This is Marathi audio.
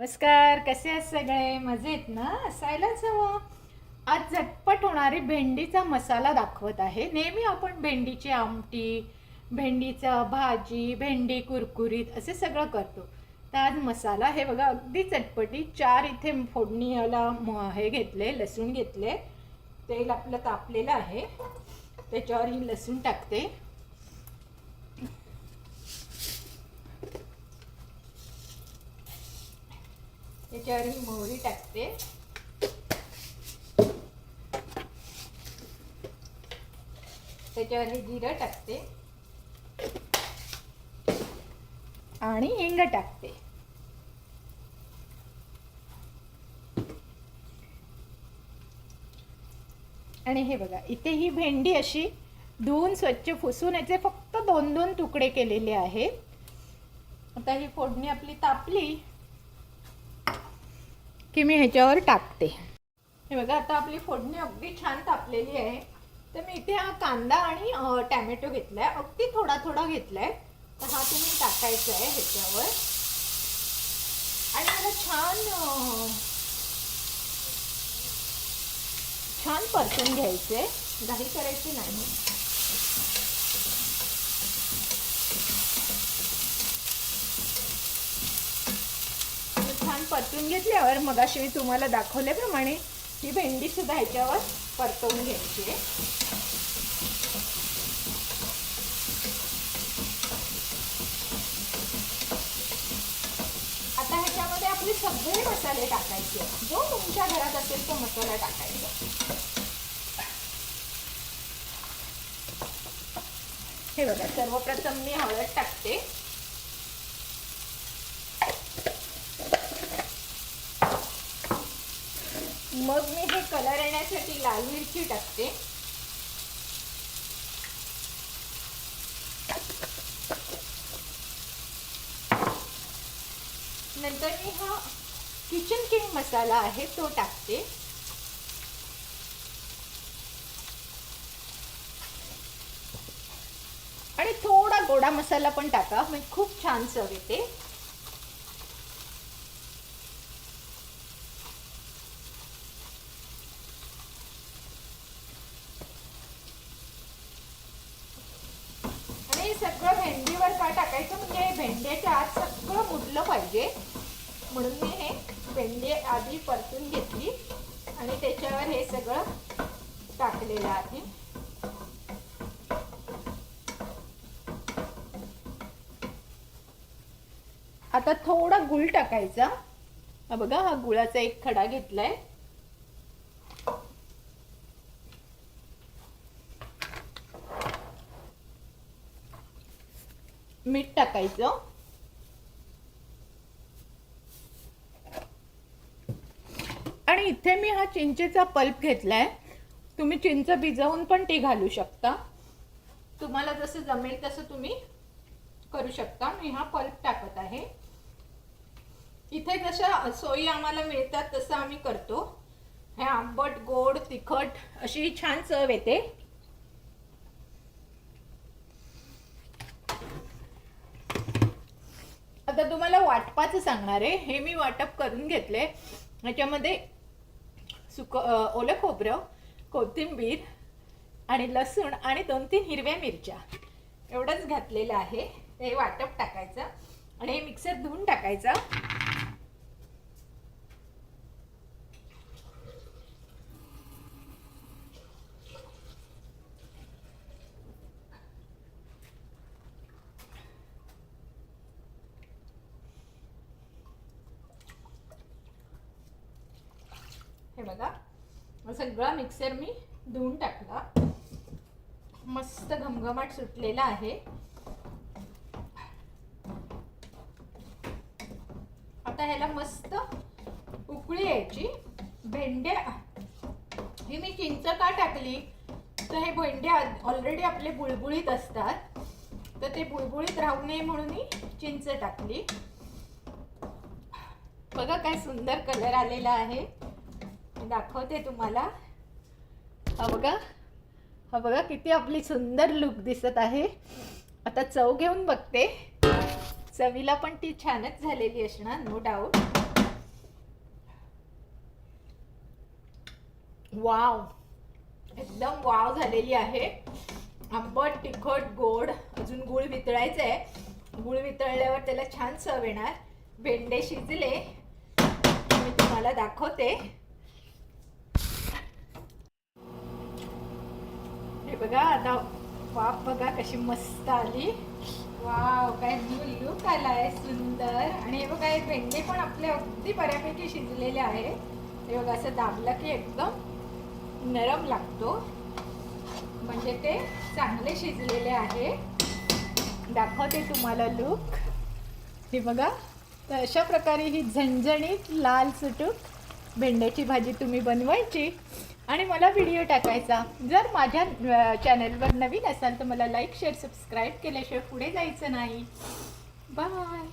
नमस्कार, कसे आहेत सगळे? मजेत ना? असायलाच हवं. आज झटपट होणारी भेंडीचा मसाला दाखवत आहे. नेहमी आपण भेंडीची आमटी, भेंडीचा भाजी, भेंडी कुरकुरीत असे सगळं करतो. तर आज मसाला हे बघा अगदी चटपटी. 4 इथे फोडणीला हे घेतले, लसूण घेतले. तेल आपलं तापलेलं आहे. त्याच्यावर ही लसूण टाकते. त्याच्यावर ही मोहरी टाकते. त्याच्यावर हे जिरं टाकते आणि हिंग टाकते. आणि हे बघा इथे ही भेंडी अशी धुवून स्वच्छ पुसून याचे फक्त 2-2 तुकडे केलेले आहेत. आता ही फोडणी आपली तापली की मी ह्याच्यावर टाकते. हे बघा आता आपली फोडणी अगदी छान तापलेली आहे. तर मी इथे हा कांदा आणि टॅमॅटो घेतलाय, अगदी थोडा थोडा घेतलाय. तर हा तुम्ही टाकायचा आहे ह्याच्यावर आणि मला छान परतून घ्यायचे, घाई करायची नाही. छान परतून घेतल्यावर मगाशी मी तुम्हाला दाखवल्याप्रमाणे ही भेंडी सुद्धा ह्याच्यावर परतवून घ्यायची आहे. आता ह्याच्यामध्ये आपले सगळे मसाले टाकायचे, जो तुमच्या घरात असेल तो मसाला टाकायचा. हे बघा सर्वप्रथम मी हळद टाकते. मग मी हे कलर येण्यासाठी लाल मिरची टाकते. नंतर मी हा किचन किंग मसाला आहे तो टाकते. आणि थोडा गोडा मसाला पण टाका, म्हणजे खूप छान चव येते. आणि सगळं भेंडीवर का टाकायचं, म्हणजे भेंड्याच्या आत सगळं मुरलं पाहिजे म्हणून मी हे भेंडी आधी परतून घेतली आणि त्याच्यावर हे सगळं टाकलेलं आहे. आता थोडा गूळ टाकायचा. हा बघा हा गुळाचा एक खडा घेतलाय. मीठ टाकायचं. आणि इथे मी हा चिंचेचा पल्प घेतलाय. तुम्ही चिंच भिजवून पण ती घालू शकता, तुम्हाला जसं जमेल तसं तुम्ही करू शकता. मी हा पल्प टाकत आहे. इथे जशा सोयी आम्हाला मिळतात तसं आम्ही करतो. हे आंबट गोड तिखट अशी छान चव येते. आता तुम्हाला वाटपाचं सांगणार आहे. हे मी वाटप करून घेतले. ह्याच्यामध्ये ओलं खोबरं, कोथिंबीर आणि लसूण आणि 2-3 हिरव्या मिरच्या एवढंच घातलेलं आहे. हे वाटप टाकायचं आणि हे मिक्सर धुवून टाकायचं. हे बघा सगळा मिक्सर मी धुवून टाकला. मस्त घमघमाट सुटलेला आहे. आता ह्याला मस्त उकळी यायची. भेंड्या ही मी चिंच का टाकली, तर हे भेंड्या ऑलरेडी आपले बुळबुळीत असतात, तर ते बुळबुळीत राहू नये म्हणून मी चिंच टाकली. बघा काय सुंदर कलर आलेला आहे. दाखवते तुम्हाला. हा बघा किती आपली सुंदर लुक दिसत आहे. आता चव घेऊन बघते. चवीला पण ती छानच झालेली असणार नो डाऊट. वाव, एकदम वाव झालेली आहे. आंबट, तिखट, गोड. अजून गूळ वितळायचं आहे. गूळ वितळल्यावर त्याला छान चव येणार. भेंडे शिजले, मी तुम्हाला दाखवते. हे बघा आता, वाफ बघा कशी मस्त आली. वाव, काय न्यू लुक आलाय, सुंदर. आणि हे बघा, हे भेंडे पण आपले अगदी बऱ्यापैकी शिजलेले आहे. हे बघा, असं दाबलं की एकदम नरम लागतो, म्हणजे ते चांगले शिजलेले आहे. दाखवते तुम्हाला लुक. हे बघा, तर अशा प्रकारे ही झणझणीत लाल सुटूक भेंड्याची भाजी तुम्ही बनवायची आणि मला व्हिडिओ टाकायचा. जर माझ्या चॅनलवर नवीन असाल तर मला लाईक, शेअर, सबस्क्राईब केल्याशिवाय पुढे जायचं नाही. बाय.